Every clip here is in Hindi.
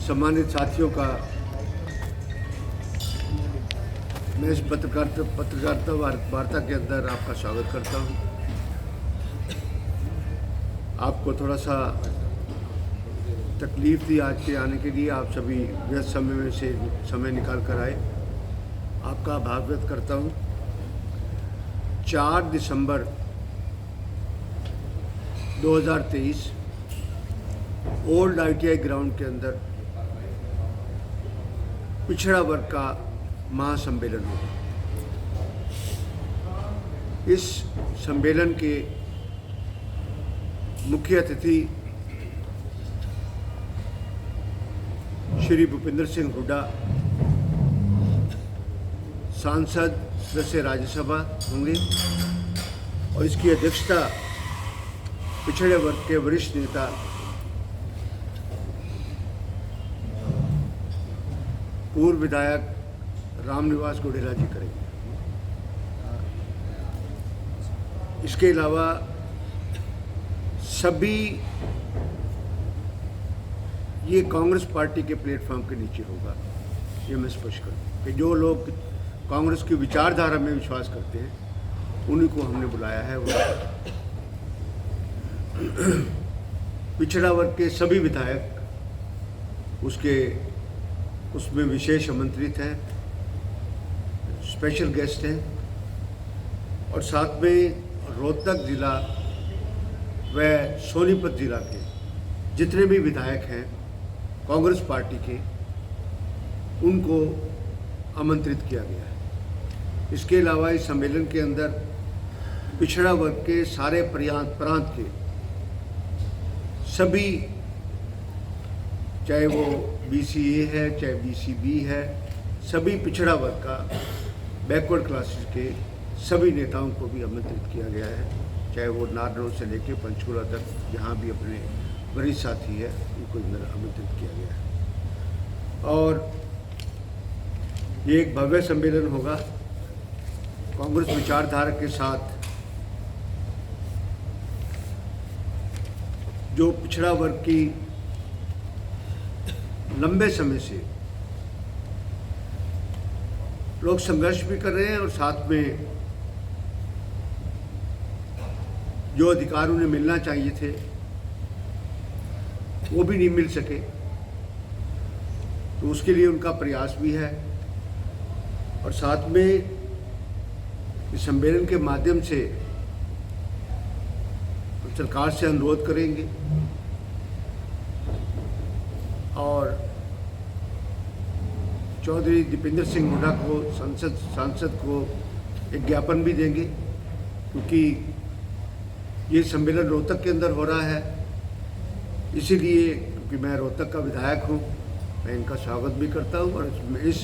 सम्मानित साथियों का मैं इस पत्रकारिता वार्ता के अंदर आपका स्वागत करता हूं। आपको थोड़ा सा तकलीफ थी आज के आने के लिए, आप सभी व्यस्त समय में से समय निकाल कर आए, आपका आभार व्यक्त करता हूं। 4 दिसंबर 2023 ओल्ड ITI ग्राउंड के अंदर पिछड़ा वर्ग का महासम्मेलन होगा। इस सम्मेलन के मुख्य अतिथि श्री भूपेंद्र सिंह हुड्डा, सांसद सदस्य राज्यसभा होंगे और इसकी अध्यक्षता पिछड़े वर्ग के वरिष्ठ नेता पूर्व विधायक रामनिवास गोडेला जी करेंगे। इसके अलावा सभी ये कांग्रेस पार्टी के प्लेटफॉर्म के नीचे होगा। ये मैं स्पष्ट करूँ कि जो लोग कांग्रेस की विचारधारा में विश्वास करते हैं उन्हीं को हमने बुलाया है। पिछड़ा वर्ग के सभी विधायक उसमें विशेष आमंत्रित हैं, स्पेशल गेस्ट हैं और साथ में रोहतक जिला व सोनीपत जिला के जितने भी विधायक हैं कांग्रेस पार्टी के, उनको आमंत्रित किया गया है। इसके अलावा इस सम्मेलन के अंदर पिछड़ा वर्ग के सारे प्रांत के सभी, चाहे वो BCA है चाहे BCB है, सभी पिछड़ा वर्ग का बैकवर्ड क्लासेस के सभी नेताओं को भी आमंत्रित किया गया है, चाहे वो नारनौल से लेकर पंचकुला तक जहाँ भी अपने वरिष्ठ साथी है उनको आमंत्रित किया गया है। और ये एक भव्य सम्मेलन होगा। कांग्रेस विचारधारा के साथ जो पिछड़ा वर्ग की लंबे समय से लोग संघर्ष भी कर रहे हैं और साथ में जो अधिकार उन्हें मिलना चाहिए थे वो भी नहीं मिल सके, तो उसके लिए उनका प्रयास भी है। और साथ में इस सम्मेलन के माध्यम से सरकार से अनुरोध करेंगे और चौधरी दीपेंद्र सिंह हुड्डा को सांसद को एक ज्ञापन भी देंगे, क्योंकि ये सम्मेलन रोहतक के अंदर हो रहा है। इसीलिए क्योंकि मैं रोहतक का विधायक हूँ, मैं इनका स्वागत भी करता हूँ और इस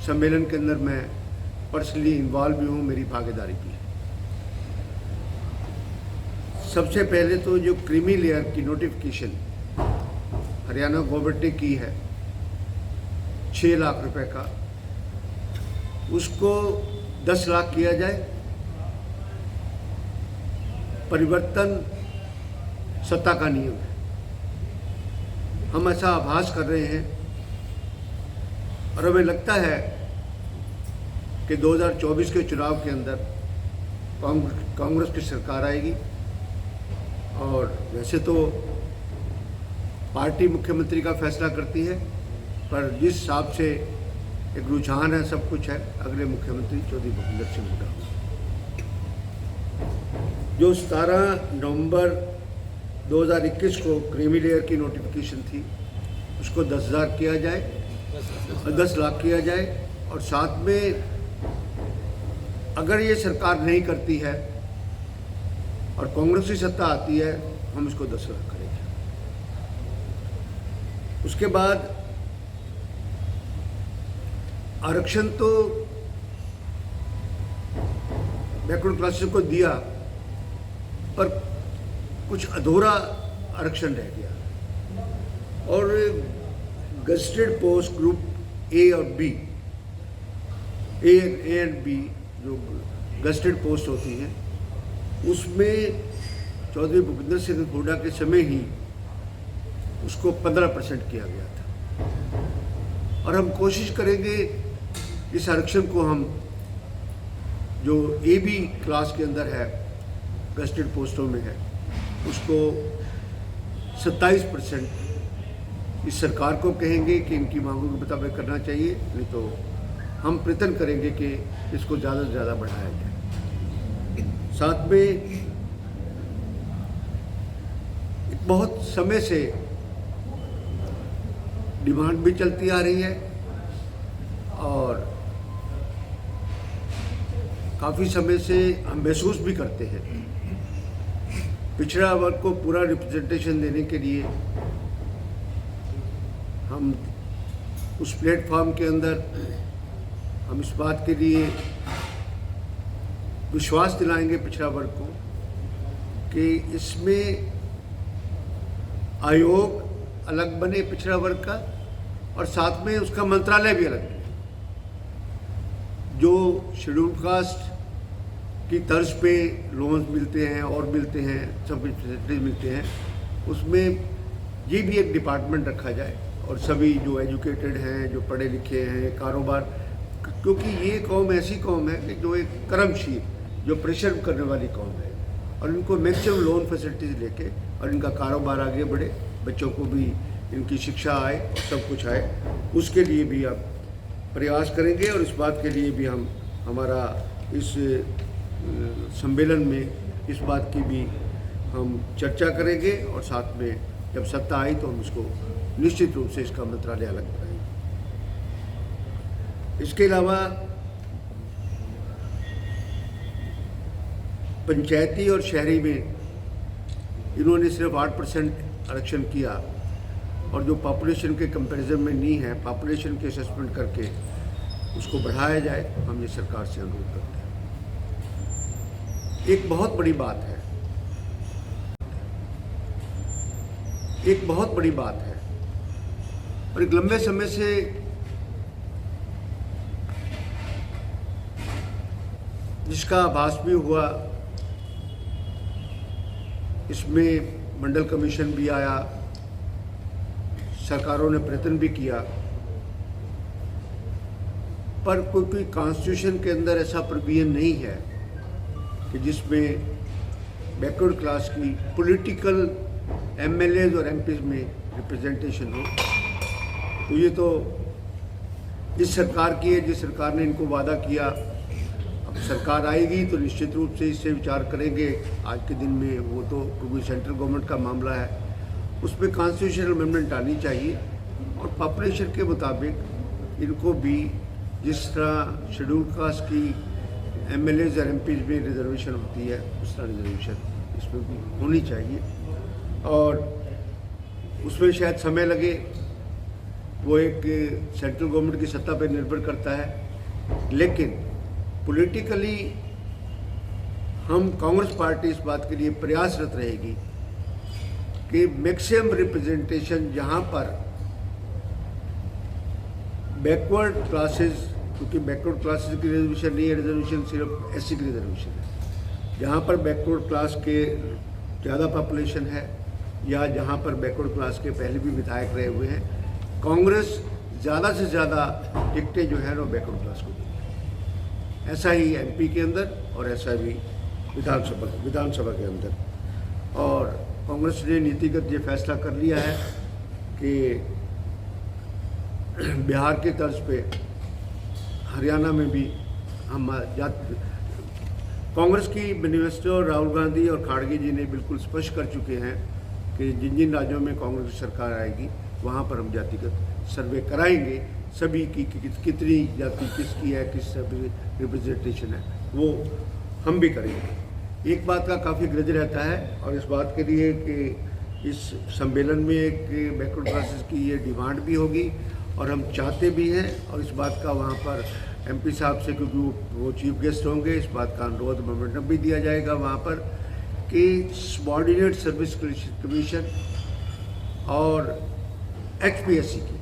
सम्मेलन के अंदर मैं पर्सनली इन्वॉल्व भी हूँ, मेरी भागीदारी भी है। सबसे पहले तो जो क्रीमी लेयर की नोटिफिकेशन हरियाणा गवर्नमेंट ने की है 6 लाख रुपए का, उसको 10 लाख किया जाए। परिवर्तन सत्ता का नियम है। हम ऐसा आभास कर रहे हैं और हमें लगता है कि 2024 के चुनाव के अंदर कांग्रेस की सरकार आएगी। और वैसे तो पार्टी मुख्यमंत्री का फैसला करती है, पर जिस हिसाब से एक रुझान है, सब कुछ है, अगले मुख्यमंत्री चौधरी भूपेंद्र सिंह हुड्डा। जो 17 नवंबर 2021 को क्रीमी लेयर की नोटिफिकेशन थी, उसको 10,000 किया जाए, 10 लाख किया जाए। और साथ में अगर ये सरकार नहीं करती है और कांग्रेस की सत्ता आती है, हम इसको 10 लाख करेंगे। उसके बाद आरक्षण तो बैकवर्ड क्लासेस को दिया, पर कुछ अधूरा आरक्षण रह गया। और गजेटेड पोस्ट ग्रुप A और B, A एंड B जो गजेटेड पोस्ट होती हैं, उसमें चौधरी भूपेंद्र सिंह हुड्डा के समय ही उसको 15% किया गया था। और हम कोशिश करेंगे इस आरक्षण को हम जो AB क्लास के अंदर है, गस्टेड पोस्टों में है, उसको 27% इस सरकार को कहेंगे कि इनकी मांगों के मुताबिक करना चाहिए, नहीं तो हम प्रयत्न करेंगे कि इसको ज़्यादा से ज़्यादा बढ़ाया जाए। साथ में एक बहुत समय से डिमांड भी चलती आ रही है और काफ़ी समय से हम महसूस भी करते हैं, पिछड़ा वर्ग को पूरा रिप्रेजेंटेशन देने के लिए हम उस प्लेटफॉर्म के अंदर हम इस बात के लिए विश्वास दिलाएंगे पिछड़ा वर्ग को कि इसमें आयोग अलग बने पिछड़ा वर्ग का, और साथ में उसका मंत्रालय भी अलग बने। जो शेड्यूल कास्ट की तर्ज पे लोन्स मिलते हैं और मिलते हैं, सब कुछ फैसिलिटीज मिलते हैं, उसमें ये भी एक डिपार्टमेंट रखा जाए और सभी जो एजुकेटेड हैं, जो पढ़े लिखे हैं, कारोबार, क्योंकि ये कौम ऐसी कौम है कि जो एक कर्मशील, जो प्रेशर करने वाली कौम है, और इनको मैक्सिमम लोन फैसिलिटीज़ लेके और इनका कारोबार आगे बढ़े, बच्चों को भी इनकी शिक्षा आए और सब कुछ आए, उसके लिए भी आप प्रयास करेंगे। और इस बात के लिए भी हम हमारा इस सम्मेलन में इस बात की भी हम चर्चा करेंगे, और साथ में जब सत्ता आई तो हम इसको निश्चित रूप से इसका मंत्रालय अलग बनाएंगे। इसके अलावा पंचायती और शहरी में इन्होंने सिर्फ 8% आरक्षण किया, और जो पॉपुलेशन के कंपैरिजन में नहीं है, पॉपुलेशन के असेसमेंट करके उसको बढ़ाया जाए, हम ये सरकार से अनुरोध करते हैं। एक बहुत बड़ी बात है, एक बहुत बड़ी बात है, और एक लंबे समय से जिसका आभास भी हुआ, इसमें मंडल कमीशन भी आया, सरकारों ने प्रयत्न भी किया, पर कोई कॉन्स्टिट्यूशन के अंदर ऐसा प्रोविजन नहीं है कि जिसमें बैकवर्ड क्लास की पॉलिटिकल MLAs और MPs में रिप्रेजेंटेशन हो। तो ये तो इस सरकार की है, जिस सरकार ने इनको वादा किया। अब सरकार आएगी तो निश्चित रूप से इससे विचार करेंगे। आज के दिन में वो तो क्योंकि सेंट्रल गवर्नमेंट का मामला है, उसमें कॉन्स्टिट्यूशनल अमेंडमेंट आनी चाहिए, और पॉपुलेशन के मुताबिक इनको भी जिस तरह शेड्यूल कास्ट की MLAs और MPs में रिजर्वेशन होती है, उस तरह रिजर्वेशन इसमें भी होनी चाहिए। और उसमें शायद समय लगे, वो एक सेंट्रल गवर्नमेंट की सत्ता पर निर्भर करता है, लेकिन पॉलिटिकली हम कांग्रेस पार्टी इस बात के लिए प्रयासरत रहेगी कि मैक्सिमम रिप्रेजेंटेशन जहाँ पर बैकवर्ड क्लासेस, क्योंकि बैकवर्ड क्लासेस की रिजर्वेशन नहीं है, रिजर्वेशन सिर्फ SC की रिजर्वेशन है, जहाँ पर बैकवर्ड क्लास के ज़्यादा पॉपुलेशन है या जहाँ पर बैकवर्ड क्लास के पहले भी विधायक रहे हुए हैं, कांग्रेस ज़्यादा से ज़्यादा टिकटें जो है वो बैकवर्ड क्लास को देगी। ऐसा ही MP के अंदर और ऐसा भी विधानसभा के अंदर। और कांग्रेस ने नीतिगत ये फैसला कर लिया है कि बिहार के तर्ज पे हरियाणा में भी हम कांग्रेस की मैनिफेस्टो राहुल गांधी और खाड़गे जी ने बिल्कुल स्पष्ट कर चुके हैं कि जिन जिन राज्यों में कांग्रेस की सरकार आएगी वहाँ पर हम जातिगत सर्वे कराएंगे, सभी की कितनी जाति किसकी है, किस रिप्रेजेंटेशन है, वो हम भी करेंगे। एक बात का काफ़ी ग्रज रहता है, और इस बात के लिए कि इस सम्मेलन में एक बैकवर्ड क्लासेस की ये डिमांड भी होगी, और हम चाहते भी हैं, और इस बात का वहाँ पर MP साहब से, क्योंकि वो चीफ गेस्ट होंगे, इस बात का अनुरोध मेमोरेंडम भी दिया जाएगा वहाँ पर कि सबऑर्डिनेट सर्विस कमीशन और HPSC की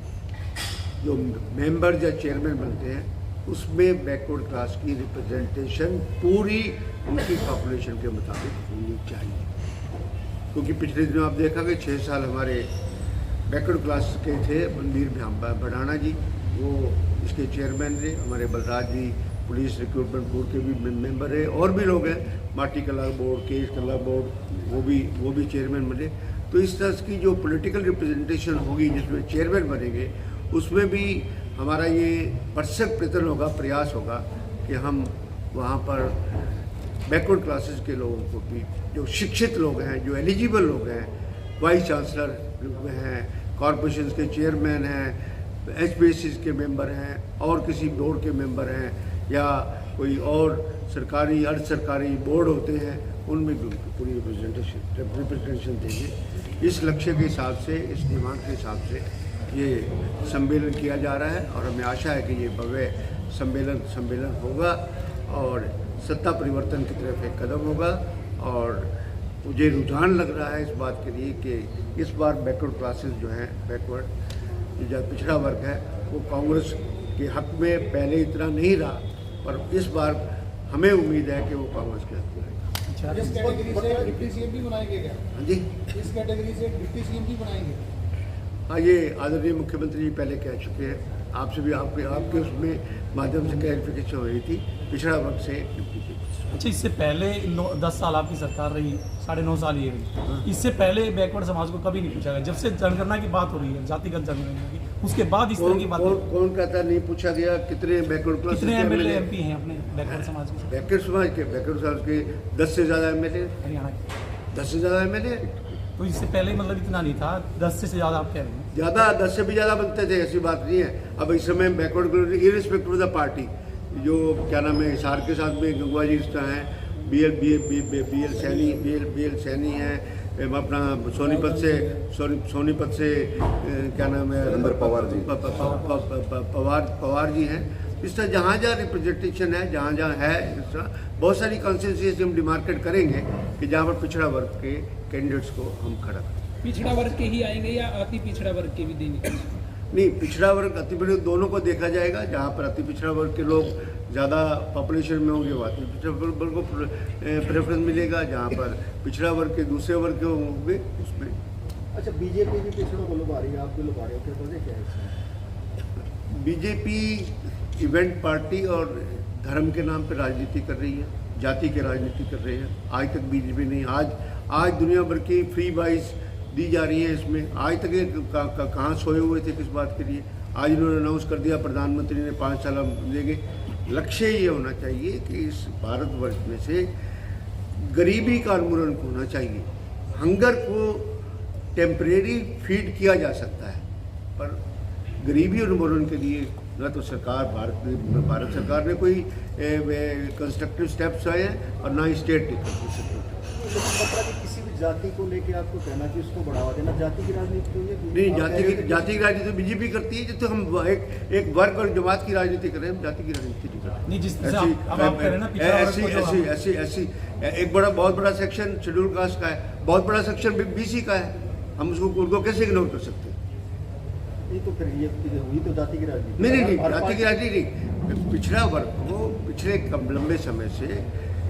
जो मेंबर या चेयरमैन बनते हैं, उसमें बैकवर्ड क्लास की रिप्रेजेंटेशन पूरी उनकी पॉपुलेशन के मुताबिक होनी चाहिए। क्योंकि पिछले दिनों आप देखा कि 6 साल हमारे बैकवर्ड क्लास के थे, मनवीर भड़ाना जी, वो इसके चेयरमैन रहे। हमारे बलराज जी पुलिस रिक्रूटमेंट बोर्ड के भी मेंबर है, और भी लोग हैं, माटी कला बोर्ड, केश कला बोर्ड, वो भी चेयरमैन बने। तो इस तरह की जो पॉलिटिकल रिप्रेजेंटेशन होगी जिसमें चेयरमैन बनेंगे, उसमें भी हमारा ये परसक प्रयत्न होगा, प्रयास होगा कि हम वहाँ पर बैकवर्ड क्लासेस के लोगों को भी, जो शिक्षित लोग हैं, जो एलिजिबल लोग हैं, वाइस चांसलर हैं, कॉरपोरेशन के चेयरमैन हैं, HPSC के मेंबर हैं, और किसी बोर्ड के मेंबर हैं, या कोई और सरकारी अर्ध सरकारी बोर्ड होते हैं, उनमें भी उनको पूरी रिप्रेजेंटेशन देंगे। इस लक्ष्य के हिसाब से, इस डिमांड के हिसाब से ये सम्मेलन किया जा रहा है, और हमें आशा है कि ये भव्य सम्मेलन होगा और सत्ता परिवर्तन की तरफ एक कदम होगा। और मुझे रुझान लग रहा है इस बात के लिए कि इस बार बैकवर्ड क्लासेस जो हैं, बैकवर्ड जो पिछड़ा वर्ग है, वो कांग्रेस के हक में पहले इतना नहीं रहा, पर इस बार हमें उम्मीद है कि वो कांग्रेस के हक में रहेगा। इस कैटेगरी से डिप्टी सीएम भी बनाएंगे क्या? हाँ जी, इस कैटेगरी से डिप्टी सीएम भी बनाएंगे? हाँ, ये आदरणीय मुख्यमंत्री जी पहले कह चुके हैं, आपसे भी आपके उसमें माध्यम से क्लैरिफिकेशन हो रही थी, पिछड़ा वर्ग से डिप्टी सीएम। अच्छा, इससे पहले 10 साल आपकी सरकार रही, 9.5 साल ये रही, इससे पहले बैकवर्ड समाज को कभी नहीं पूछा गया। जब से जनगणना की बात हो रही है, जातिगत जनगणना की, उसके बाद इस तरह की बात कौन कहता नहीं पूछा गया? कितने बैकवर्ड क्लास, कितने MLA MP हैं अपने बैकवर्ड समाज के? बैकवर्ड समाज के 10 से ज़्यादा MLA, हरियाणा के 10 से ज़्यादा MLA। तो इससे पहले मतलब इतना नहीं था, 10 से ज़्यादा आप कह रहे हैं? ज़्यादा, 10 से भी ज़्यादा बनते थे, ऐसी बात नहीं है। अब इस समय backward irrespective of the party, जो क्या नाम है, हिसार के साथ में गंगवा जी रिश्ता है, BL सैनी है, अपना सोनीपत से क्या नाम है, पवार जी हैं। इस तरह जहाँ रिप्रेजेंटेशन है, जहाँ है, इस तरह बहुत सारी कॉन्स्टिट्यूंसीज हम डिमार्केट करेंगे कि जहाँ पर पिछड़ा वर्ग के कैंडिडेट्स को हम खड़ा करें। पिछड़ा वर्ग के ही आएंगे या अति पिछड़ा वर्ग के भी देंगे? नहीं, पिछड़ा वर्ग अति पिछड़ा दोनों को देखा जाएगा। जहाँ पर अति पिछड़ा वर्ग के लोग ज़्यादा पॉपुलेशन में होंगे, वहाँ अति पिछड़ा वर्ग को प्रेफरेंस मिलेगा। जहाँ पर पिछड़ा वर्ग के दूसरे वर्ग के होंगे, उसमें। अच्छा, बीजेपी भी पिछड़ों को लुभा रही है, आप भी लुभा रहे हो, क्या वजह क्या है? बीजेपी इवेंट पार्टी और धर्म के नाम पर राजनीति कर रही है, जाति की राजनीति कर रही है। आज तक बीजेपी नहीं, आज दुनिया भर की फ्री बाइस दी जा रही है। इसमें आज तक ये कहाँ सोए हुए थे किस बात के लिए? आज इन्होंने अनाउंस कर दिया, प्रधानमंत्री ने 5 साल देंगे। लक्ष्य ये होना चाहिए कि इस भारतवर्ष में से गरीबी का उन्मूलन होना चाहिए। हंगर को टेम्परेरी फीड किया जा सकता है, पर गरीबी उन्मूलन के लिए न तो सरकार भारत सरकार ने कोई कंस्ट्रक्टिव स्टेप्स आए हैं, और ना ही स्टेट किसी भी जाति को लेके आपको कहना कि उसको बढ़ावा देना, जाति की राजनीति क्यों है? नहीं, जाति की राजनीति बीजेपी करती है। जिससे हम एक वर्ग और जमात की राजनीति कर रहे हैं, हम जाति की राजनीति नहीं कर रहे। नहीं, जिस तरह आप कह रहे हैं ना, पिछड़ा वर्ग को जो ऐसी एक बहुत बड़ा सेक्शन शेड्यूल कास्ट का है, बहुत बड़ा सेक्शन BC का है, हम उनको कैसे इग्नोर कर सकते हैं? नहीं, तो फिर ये हुई तो जाति की राजनीति। नहीं, जाति की राजनीति नहीं। पिछड़ा वर्ग को पिछले लंबे समय से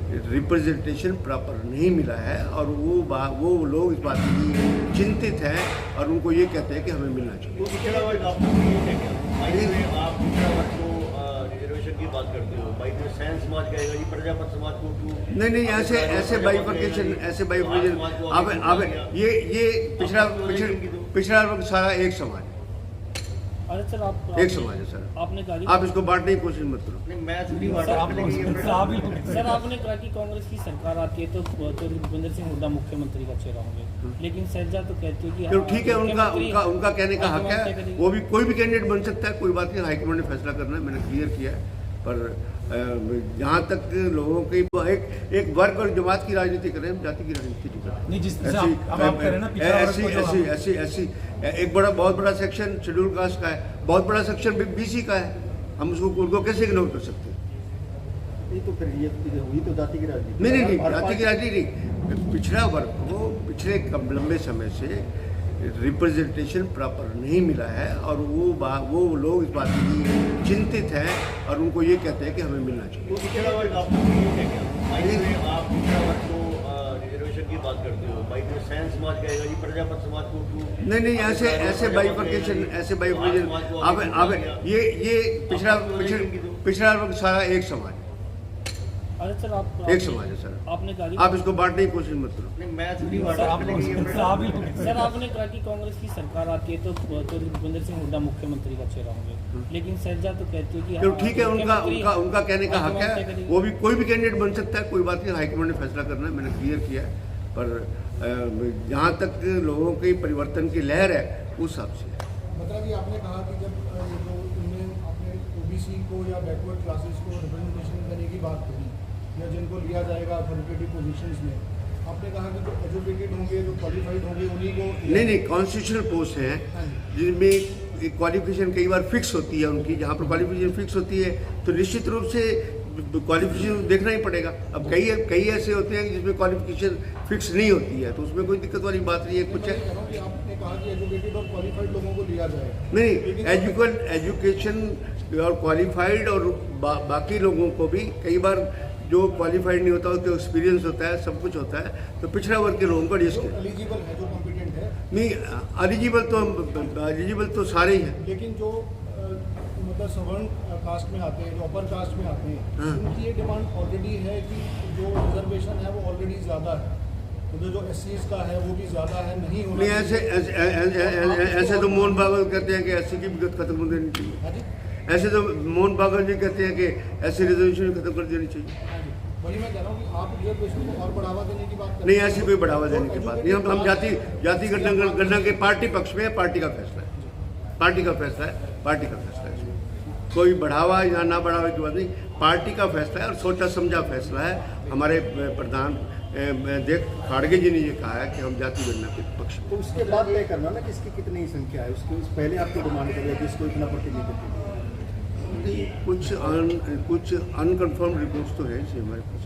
रिप्रेजेंटेशन प्रॉपर नहीं मिला है, और वो लोग इस बात के लिए चिंतित हैं, और उनको ये कहते हैं कि हमें मिलना चाहिए। पिछड़ा वर्ग आपको ये है क्या? आप पिछड़ा वर्ग को रिजर्वेशन की बात करते हो, भाई तो सैन समाज कहेगा जी प्रजापत समाज को क्यों? नहीं, ऐसे बाइफर्केशन अब ये पिछड़ा वर्ग सारा एक समाज है, अरे सर, एक समाज है सर। आपने कहा आप इसको बांटने की कोशिश मत करो। नहीं, मैं थोड़ी बात सर, आपने आपने कहा कि कांग्रेस की सरकार आती है तो भूपेंद्र सिंह हुड्डा मुख्यमंत्री का चेहरा होंगे, लेकिन सैलजा तो कहती है कि चलो ठीक है, उनका कहने का हक है, वो भी कोई भी कैंडिडेट बन सकता है, कोई बात नहीं, हाईकमांड ने फैसला करना है, मैंने क्लियर किया है। पर जहाँ तक लोगों की एक वर्ग और जमात की राजनीति कर रहे हैं, हम जाति की राजनीति नहीं कर रहे। नहीं, जिस तरह आप कह रहे हैं ना, पिछड़ा वर्ग को जो ऐसी एक बहुत बड़ा सेक्शन शेड्यूल कास्ट का है, बहुत बड़ा सेक्शन BC का है, हम उनको कैसे इग्नोर कर सकते हैं? नहीं, तो फिर ये हुई तो जाति की राजनीति। नहीं, जाति की राजनीति नहीं। पिछड़ा वर्ग को पिछले लंबे समय से रिप्रेजेंटेशन प्रॉपर नहीं मिला है, और वो लोग इस बात के लिए चिंतित हैं, और उनको ये कहते हैं कि हमें मिलना चाहिए। पिछड़ा वर्ग आपको ये है क्या? आप पिछड़ा वर्ग को रिजर्वेशन की बात करते हो, भाई तो सैन समाज कहेगा जी प्रजापत समाज को क्यों? नहीं ऐसे बाइफर्केशन अब ये पिछड़ा वर्ग सारा एक समाज है, अरे सर एक समाज है सर। आपने कहा कि आप इसको बांटने की कोशिश मत करो। नहीं, मैं थोड़ी बात सर, करने की है, सर आपने कहा कि कांग्रेस की सरकार आती है तो चौधरी भूपेंद्र सिंह हुड्डा मुख्यमंत्री का चेहरा होंगे, लेकिन सैलजा तो कहती है कि तो ठीक है, उनका कहने का हक है, वो भी कोई भी कैंडिडेट बन सकता है, कोई बात नहीं, हाईकमांड ने फैसला करना है, मैंने क्लियर किया है। पर जहाँ तक लोगों की परिवर्तन की लहर है उस हिसाब से है। मतलब कि आपने कहा कि जब ये जो इनमें आपने ओबीसी को या बैकवर्ड क्लासेस को रिप्रेजेंटेशन देने की बात करी या जिनको लिया जाएगा अथॉरिटेटिव पोजीशंस में, आपने कहा कि जो एजुकेटेड होंगे, जो क्वालिफाइड होंगे, उन्हीं को नहीं कॉन्स्टिट्यूशनल पोस्ट हैं जिनमें क्वालिफिकेशन कई बार फिक्स होती है उनकी, जहाँ पर क्वालिफिकेशन फिक्स होती है तो निश्चित रूप से क्वालिफिकेशन देखना ही पड़ेगा। अब कई ऐसे होते हैं जिसमें क्वालिफिकेशन फिक्स नहीं होती है, तो उसमें कोई दिक्कत वाली बात नहीं है। कुछ है आपने कहा कि एजुकेटेड और क्वालिफाइड लोगों को लिया जाएगा, नहीं, एजुकेशन और क्वालिफाइड और बाकी लोगों को भी, कई बार जो क्वालिफाइड नहीं होता उसको एक्सपीरियंस होता है, सब कुछ होता है, तो पिछड़ा वर्ग के लोगों को रिस्क है। एलिजिबल है, जो कॉम्पिटेंट है, नहीं, एलिजिबल तो सारे ही हैं। लेकिन जो मतलब सवर्ण कास्ट में आते हैं, जो अपर कास्ट में आते हैं, हाँ। उनकी ये डिमांड ऑलरेडी है कि जो रिजर्वेशन है वो ऑलरेडी ज़्यादा है, तो जो एससीज का है वो भी ज़्यादा है, नहीं होना नहीं, चाहिए। ऐसे तो मोहन भागवत कहते हैं कि एससी की विगत खत्म कर देनी चाहिए। हाँ जी, ऐसे तो मोहन भागवत जी कहते हैं कि ऐसी रिजर्वेशन खत्म कर देनी चाहिए। हाँ जी, वही मैं कह रहा हूँ कि आप रिजर्वेशन को और बढ़ावा देने की बात कर नहीं, ऐसी कोई बढ़ावा देने की बात नहीं। हम जाति गणना के पार्टी पक्ष में है, पार्टी का फैसला है, पार्टी का फैसला है, पार्टी का फैसला है। इसमें कोई बढ़ावा या ना बढ़ावा की बात नहीं, पार्टी का फैसला है और सोचा समझा फैसला है। हमारे प्रधान खाड़गे जी ने ये कहा है कि हम जाति गणना के पक्ष में। तो उसके बाद तय करना ना किसकी कितनी संख्या है, उसके पहले आपको डिमांड करेगा कि इसको इतना प्रतिनिधित्व। कुछ अनकन्फर्म रिपोर्ट्स तो है इसमें हमारे पास।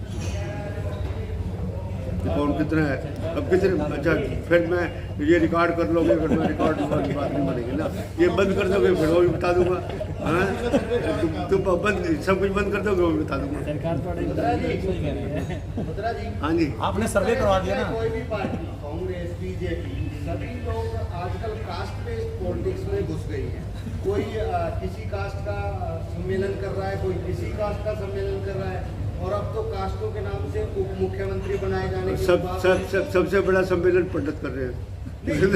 कौन कितना है, अब कितने, अच्छा फिर मैं ये रिकॉर्ड कर लोगे, फिर मैं रिकॉर्ड की बात नहीं बनेगी ना, ये बंद कर दोगे फिर वो भी बता दूंगा। हाँ, तुम बंद सब कुछ बंद कर दोगे वो भी बता दूंगा। सरकार हाँ जी, आपने सर्वे करवा दिया ना। कोई भी पार्टी, कांग्रेस, बीजेपी, सभी लोग आजकल कास्ट बेस्ड पॉलिटिक्स में घुस गई है। कोई किसी कास्ट का सम्मेलन कर रहा है, कोई किसी कास्ट का सम्मेलन कर रहा है, और अब तो कास्टों के नाम से उप मुख्यमंत्री बनाए जाने के सबसे बड़ा सम्मेलन पंडित कर रहे हैं। जो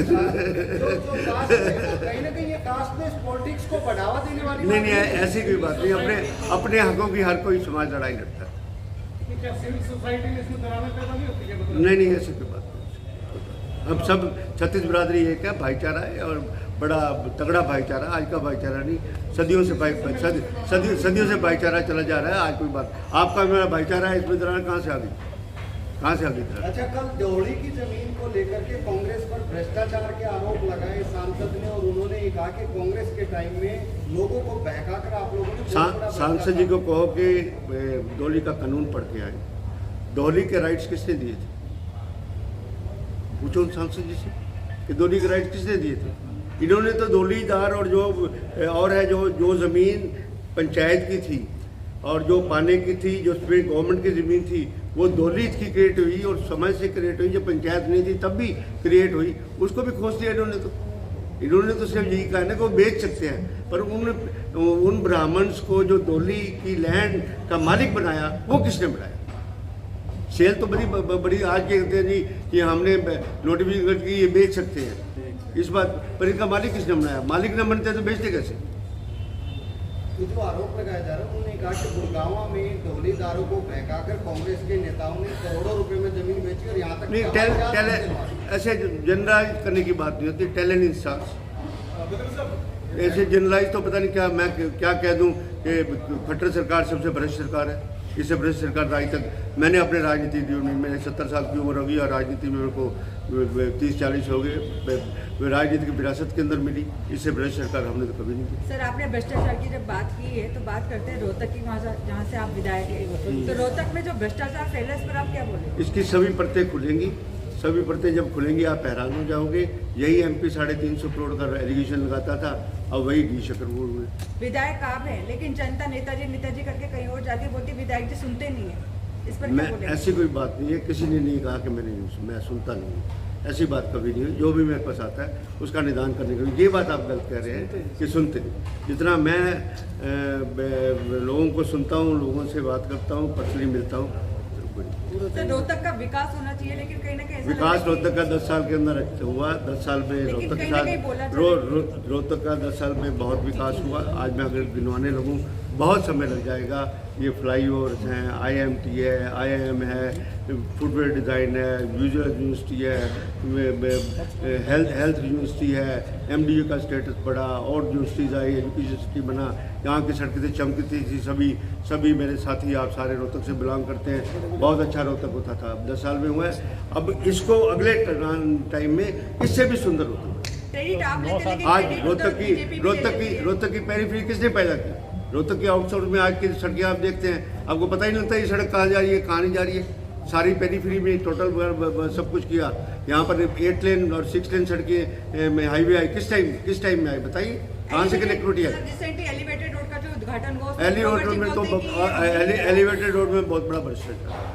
कास्ट है, कहीं ना कहीं ये कास्ट बेस्ड पॉलिटिक्स को बढ़ावा देने वाली नहीं, ऐसी कोई बात नहीं। अपने हकों की हर कोई समाज लड़ाई लड़ता है। सिविल सोसाइटी में इसमें दरारें पैदा नहीं होती है? नहीं, ऐसी कोई बात नहीं। हम सब छत्तीस बिरादरी एक है, भाईचारा है और बड़ा तगड़ा भाईचारा, आज का भाईचारा नहीं, सदियों से भाईचारा चला जा रहा है। आज कोई बात, आपका मेरा भाईचारा है, इसमें दरार कहाँ से आ गई? अच्छा, कल देवड़ी की जमीन को लेकर के कांग्रेस पर भ्रष्टाचार के आरोप लगाए सांसद ने, और उन्होंने ये कहा कि कांग्रेस के टाइम में लोगों को बहकाकर आप लोगों ने सांसद जी को कहो कि डोली का कानून पढ़ के आए। डोली के राइट्स किसने दिए थे? पूछो सांसद जी से कि डोली के राइट्स किसने दिए थे? इन्होंने तो डोलीदार और जो ज़मीन पंचायत की थी और जो पाने की थी, जो गवर्नमेंट की ज़मीन थी, वो दौलीत की क्रिएट हुई और समय से क्रिएट हुई। जब पंचायत नहीं थी तब भी क्रिएट हुई, उसको भी खोज दिया इन्होंने तो सिर्फ यही कहा ना कि वो बेच सकते हैं, पर उन ब्राह्मण्स को जो दौली की लैंड का मालिक बनाया, वो किसने बनाया? सेल तो बड़ी आज के कहते हैं जी कि हमने नोटिफिकेशन की, ये बेच सकते हैं, इस बात पर इनका मालिक किसने बनाया? मालिक न बनते तो बेचते कैसे? ये जो आरोप लगाया जा रहा है, उन्होंने कहा कि गुड़गांव में ढोलीदारों को बहकाकर कांग्रेस के नेताओं ने करोड़ों रुपए में जमीन बेची, और यहाँ तक नहीं, ऐसे जनरलाइज करने की बात नहीं होती। टैलेंट इंसाफ ऐसे जनरलाइज तो पता नहीं क्या मैं क्या कह दूं कि खट्टर सरकार सबसे भ्रष्ट सरकार है। इससे भ्रष्ट सरकार आज तक, मैंने अपने राजनीति दी, मैंने 70 साल की उम्र होगी और राजनीति में मेरे को 30-40 हो गए, राजनीति की विरासत के अंदर मिली। इससे भ्रष्ट सरकार हमने तो कभी नहीं की। सर, आपने भ्रष्टाचार की जब बात की है तो बात करते हैं रोहतक की, वहाँ जहाँ से आप विधायक हैं, तो रोहतक में जो भ्रष्टाचार फैला है, इस पर आप क्या बोलेंगे? इसकी सभी परतें खुलेंगी, सभी परतें जब खुलेंगी आप हैरान हो जाओगे। यही MP 350 करोड़ का एलिगेशन लगाता था, अब वही डी शकरपुर हुए। विधायक आप हैं, लेकिन जनता नेताजी करके कहीं और जाती, बोलती विधायक जी सुनते नहीं है। इस पर क्या मैं बोलेंगे? ऐसी कोई बात नहीं है, किसी ने नहीं कहा कि मैं सुनता नहीं हूँ, ऐसी बात कभी नहीं हुई। जो भी मेरे पास आता है उसका निदान करने के लिए, ये बात आप गलत कह रहे हैं कि सुनते नहीं। जितना मैं लोगों को सुनता हूँ, लोगों से बात करता हूँ, पर्सनली मिलता हूँ, तो रोहतक का विकास होना चाहिए, लेकिन कहीं ना कहीं ऐसा विकास लग रहा है रोहतक का 10 साल के अंदर हुआ। 10 साल में लेकिन रोहतक कहीं के ना कहीं बोला साथ जाता रोहतक का 10 साल में बहुत विकास हुआ। आज मैं अगर गिनवाने लगूँ बहुत समय लग जाएगा। ये फ्लाईओवर्स हैं, IMT है, IIM है, फुटवेयर डिज़ाइन है, विजुअल यूनिवर्सिटी है, हेल्थ यूनिवर्सिटी है, MDU का स्टेटस बढ़ा, और यूनिवर्सिटीज़ आई, एजुकेशन सिटी बना, यहाँ की सड़कें चमकती थी। सभी मेरे साथी आप सारे रोहतक से बिलोंग करते हैं, बहुत अच्छा रोहतक होता था। अब 10 साल में हुआ है, अब इसको अगले टाइम में इससे भी सुंदर होता है। क्रेडिट आप लेते हैं, लेकिन आज क्रेडिट उधर BJP भी ले लेती है। रोहतक की पेरीफेरी किसने पैदा की? रोहतक के आउटसोर्स में आज की सड़कें आप देखते हैं, आपको पता ही नहीं लगता ये सड़क कहाँ जा रही है, कहाँ नहीं जा रही है। सारी पेरीफेरी में टोटल सब कुछ किया। यहाँ पर 8 लेन और 6 लेन सड़कें में हाईवे आई, किस टाइम में आई बताइए? कहाँ से कनेक्टिविटी है? रिसेंटली एलिवेटेड रोड का जो उद्घाटन हुआ उसमें एलिवेटेड रॉबर्ट रोड में तो सिंह बोलते हैं कि- एलिवेटेड रोड में बहुत बड़ा भ्रष्टाचार है।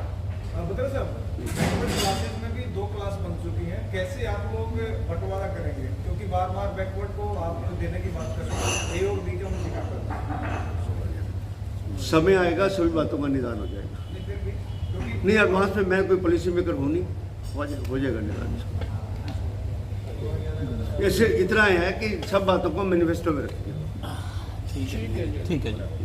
बता साहब, बैकवर्ड क्लासेस में भी 2 क्लास बन चुकी हैं, कैसे आप लोग बंटवारा करेंगे? क्योंकि बार बैकवर्ड को आप देने की बात कर रहे हैं, A और B का मुझे क्या करना समय आएगा, सभी बातों का निदान हो जाएगा। नहीं फिर भी क्योंकि नहीं, एडवांस में मैं कोई पॉलिसी मेकर हूँ नहीं, हो जाएगा निदान इसका। ऐसे इतना है कि सब बातों को मैनिफेस्टो में रखिए। ठीक है जी।